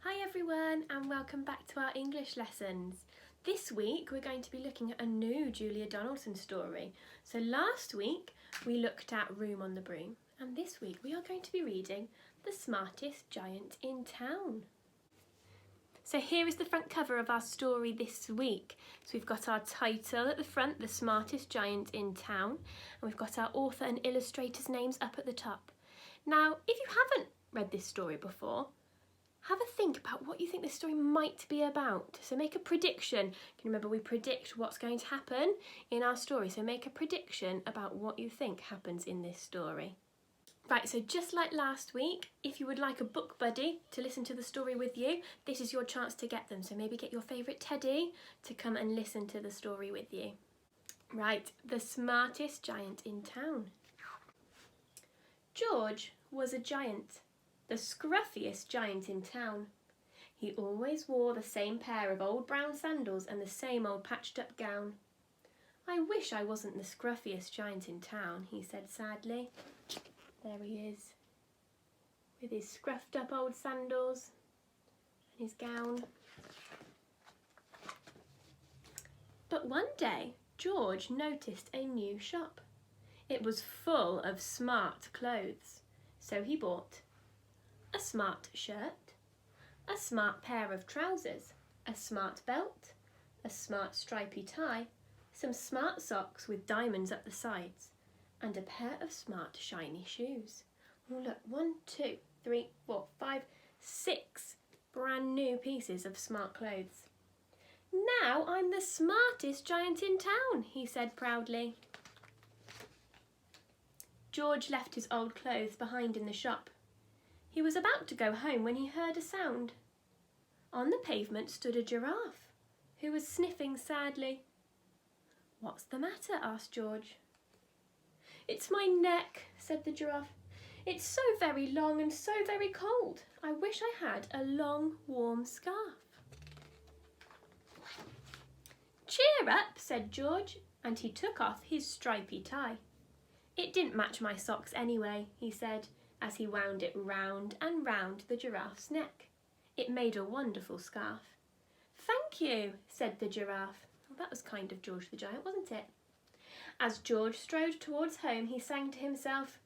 Hi everyone and welcome back to our English lessons. This week we're going to be looking at a new Julia Donaldson story. So last week we looked at Room on the Broom and this week we are going to be reading The Smartest Giant in Town. So here is the front cover of our story this week. So we've got our title at the front, The Smartest Giant in Town, and we've got our author and illustrator's names up at the top. Now, if you haven't read this story before, have a think about what you think this story might be about. So make a prediction. Can you remember we predict what's going to happen in our story? So make a prediction about what you think happens in this story. Right, so just like last week, if you would like a book buddy to listen to the story with you, this is your chance to get them. So maybe get your favourite teddy to come and listen to the story with you. Right, The Smartest Giant in Town. George was a giant, the scruffiest giant in town. He always wore the same pair of old brown sandals and the same old patched up gown. I wish I wasn't the scruffiest giant in town, he said sadly. There he is, with his scruffed up old sandals and his gown. But one day, George noticed a new shop. It was full of smart clothes, so he bought a smart shirt, a smart pair of trousers, a smart belt, a smart stripy tie, some smart socks with diamonds up the sides, and a pair of smart shiny shoes. Oh look, 1, 2, 3, 4, 5, 6 brand new pieces of smart clothes. Now I'm the smartest giant in town, he said proudly. George left his old clothes behind in the shop. He was about to go home when he heard a sound. On the pavement stood a giraffe, who was sniffing sadly. What's the matter? Asked George. It's my neck, said the giraffe. It's so very long and so very cold. I wish I had a long, warm scarf. Cheer up, said George, and he took off his stripy tie. It didn't match my socks anyway, he said, as he wound it round and round the giraffe's neck. It made a wonderful scarf. Thank you, said the giraffe. Well, that was kind of George the Giant, wasn't it? As George strode towards home, he sang to himself,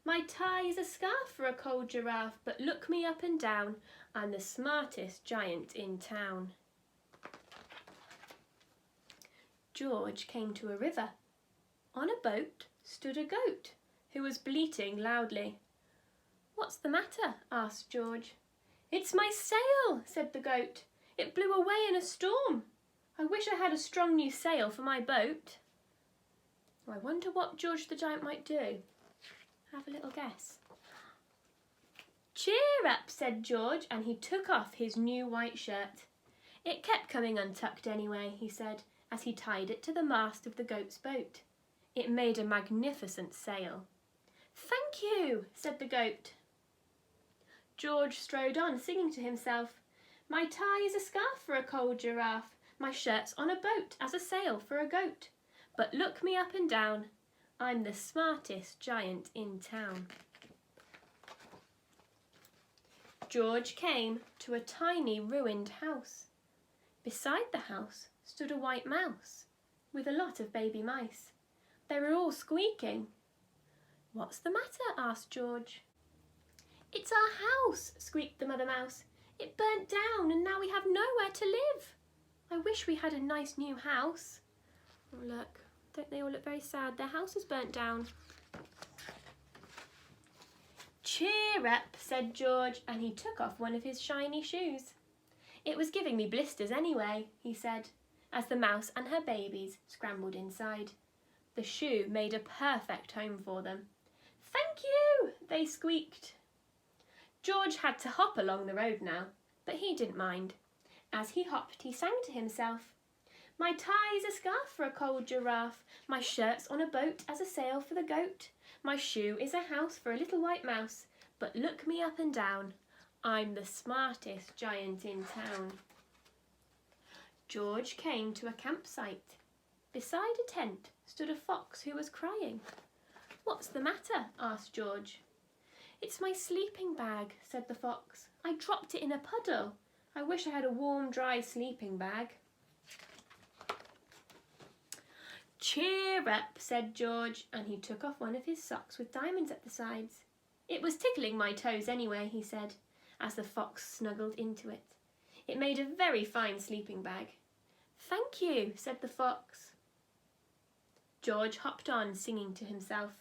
My tie is a scarf for a cold giraffe, but look me up and down, I'm the smartest giant in town. George came to a river. On a boat stood a goat, who was bleating loudly. What's the matter? Asked George. It's my sail, said the goat. It blew away in a storm. I wish I had a strong new sail for my boat. I wonder what George the Giant might do. Have a little guess. Cheer up, said George, and he took off his new white shirt. It kept coming untucked anyway, he said, as he tied it to the mast of the goat's boat. It made a magnificent sail. Thank you, said the goat. George strode on, singing to himself, My tie is a scarf for a cold giraffe, my shirt's on a boat as a sail for a goat. But look me up and down, I'm the smartest giant in town. George came to a tiny ruined house. Beside the house stood a white mouse with a lot of baby mice. They were all squeaking. What's the matter? Asked George. It's our house, squeaked the mother mouse. It burnt down and now we have nowhere to live. I wish we had a nice new house. Oh, look, don't they all look very sad? Their house is burnt down. Cheer up, said George, and he took off one of his shiny shoes. It was giving me blisters anyway, he said, as the mouse and her babies scrambled inside. The shoe made a perfect home for them. Thank you, they squeaked. George had to hop along the road now, but he didn't mind. As he hopped, he sang to himself, My tie is a scarf for a cold giraffe, my shirt's on a boat as a sail for the goat, my shoe is a house for a little white mouse, but look me up and down, I'm the smartest giant in town. George came to a campsite. Beside a tent stood a fox who was crying. What's the matter? Asked George. It's my sleeping bag, said the fox. I dropped it in a puddle. I wish I had a warm, dry sleeping bag. Cheer up, said George, and he took off one of his socks with diamonds at the sides. It was tickling my toes anyway, he said, as the fox snuggled into it. It made a very fine sleeping bag. Thank you, said the fox. George hopped on, singing to himself.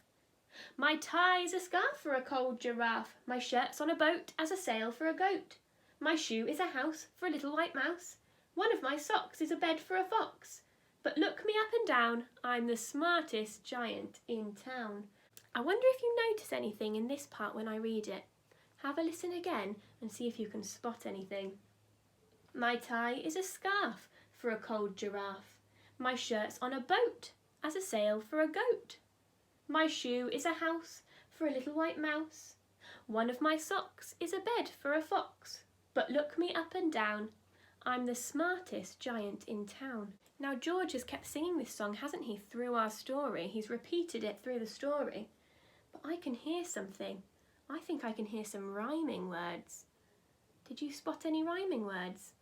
My tie's a scarf for a cold giraffe. My shirt's on a boat as a sail for a goat. My shoe is a house for a little white mouse. One of my socks is a bed for a fox. But look me up and down, I'm the smartest giant in town. I wonder if you notice anything in this part when I read it. Have a listen again and see if you can spot anything. My tie is a scarf for a cold giraffe. My shirt's on a boat as a sail for a goat. My shoe is a house for a little white mouse. One of my socks is a bed for a fox. But look me up and down, I'm the smartest giant in town. Now George has kept singing this song, hasn't he, through our story? He's repeated it through the story. But I can hear something. I think I can hear some rhyming words. Did you spot any rhyming words?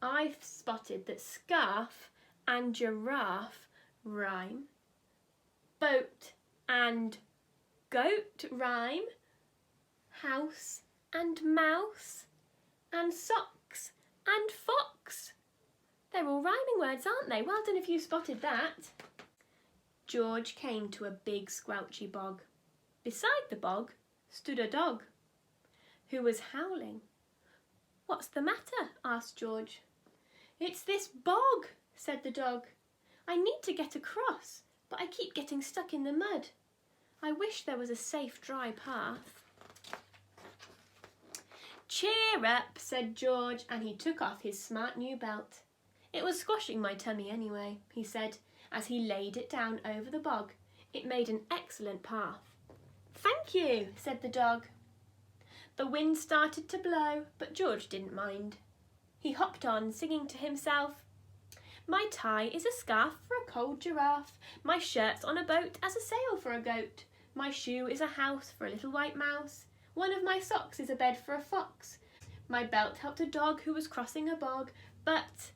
I've spotted that scarf and giraffe rhyme. Boat and goat rhyme. House and mouse. And socks and fox. They're all rhyming words, aren't they? Well done if you spotted that. George came to a big squelchy bog. Beside the bog stood a dog who was howling. What's the matter? Asked George. It's this bog, said the dog. I need to get across, but I keep getting stuck in the mud. I wish there was a safe, dry path. Cheer up, said George, and he took off his smart new belt. It was squashing my tummy anyway, he said, as he laid it down over the bog. It made an excellent path. Thank you, said the dog. The wind started to blow, but George didn't mind. He hopped on, singing to himself. My tie is a scarf for a cold giraffe. My shirt's on a boat as a sail for a goat. My shoe is a house for a little white mouse. One of my socks is a bed for a fox. My belt helped a dog who was crossing a bog, but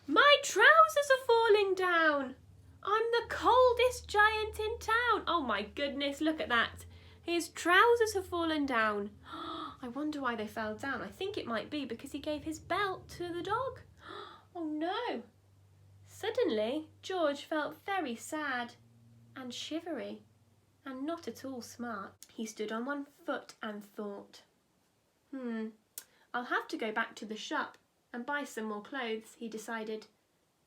my trousers are falling down. I'm the coldest giant in town. Oh my goodness, look at that. His trousers have fallen down. I wonder why they fell down. I think it might be because he gave his belt to the dog. Oh no. Suddenly, George felt very sad and shivery and not at all smart. He stood on one foot and thought, I'll have to go back to the shop and buy some more clothes, he decided.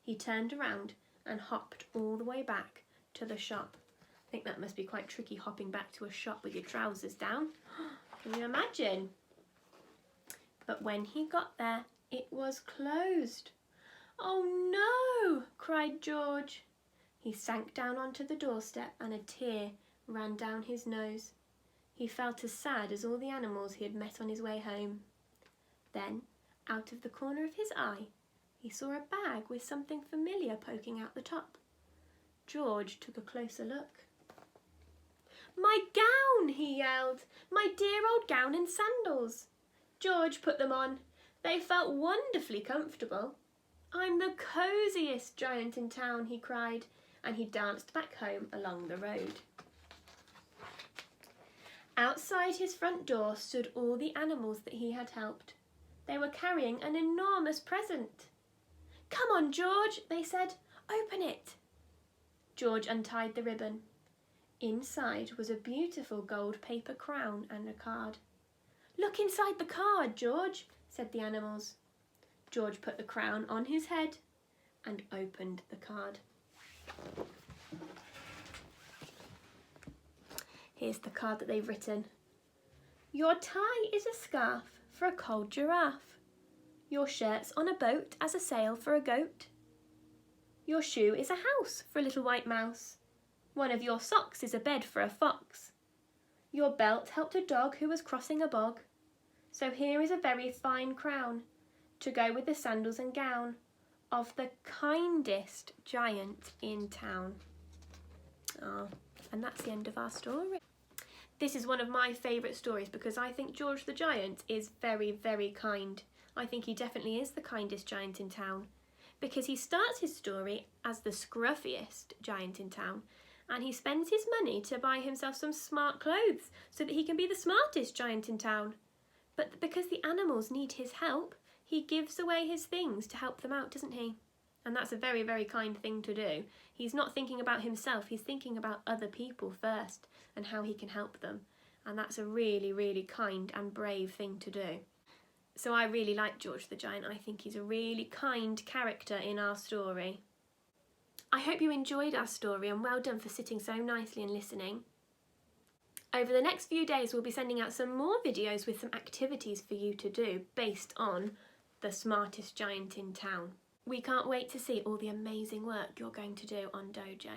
He turned around and hopped all the way back to the shop. I think that must be quite tricky, hopping back to a shop with your trousers down. Can you imagine? But when he got there, it was closed. Oh no, cried George. He sank down onto the doorstep and a tear ran down his nose. He felt as sad as all the animals he had met on his way home. Then, out of the corner of his eye, he saw a bag with something familiar poking out the top. George took a closer look. My gown, he yelled. My dear old gown and sandals. George put them on. They felt wonderfully comfortable. I'm the cosiest giant in town, he cried, and he danced back home along the road. Outside his front door stood all the animals that he had helped. They were carrying an enormous present. Come on, George, they said. Open it. George untied the ribbon. Inside was a beautiful gold paper crown and a card. Look inside the card, George, said the animals. George put the crown on his head and opened the card. Here's the card that they've written. Your tie is a scarf for a cold giraffe. Your shirt's on a boat as a sail for a goat. Your shoe is a house for a little white mouse. One of your socks is a bed for a fox. Your belt helped a dog who was crossing a bog. So here is a very fine crown to go with the sandals and gown of the kindest giant in town. Oh, and that's the end of our story. This is one of my favourite stories because I think George the Giant is very, very kind. I think he definitely is the kindest giant in town, because he starts his story as the scruffiest giant in town, and he spends his money to buy himself some smart clothes so that he can be the smartest giant in town. But because the animals need his help, he gives away his things to help them out, doesn't he? And that's a very, very kind thing to do. He's not thinking about himself, he's thinking about other people first and how he can help them. And that's a really, really kind and brave thing to do. So I really like George the Giant. I think he's a really kind character in our story. I hope you enjoyed our story, and well done for sitting so nicely and listening. Over the next few days we'll be sending out some more videos with some activities for you to do based on the smartest giant in town. We can't wait to see all the amazing work you're going to do on Dojo.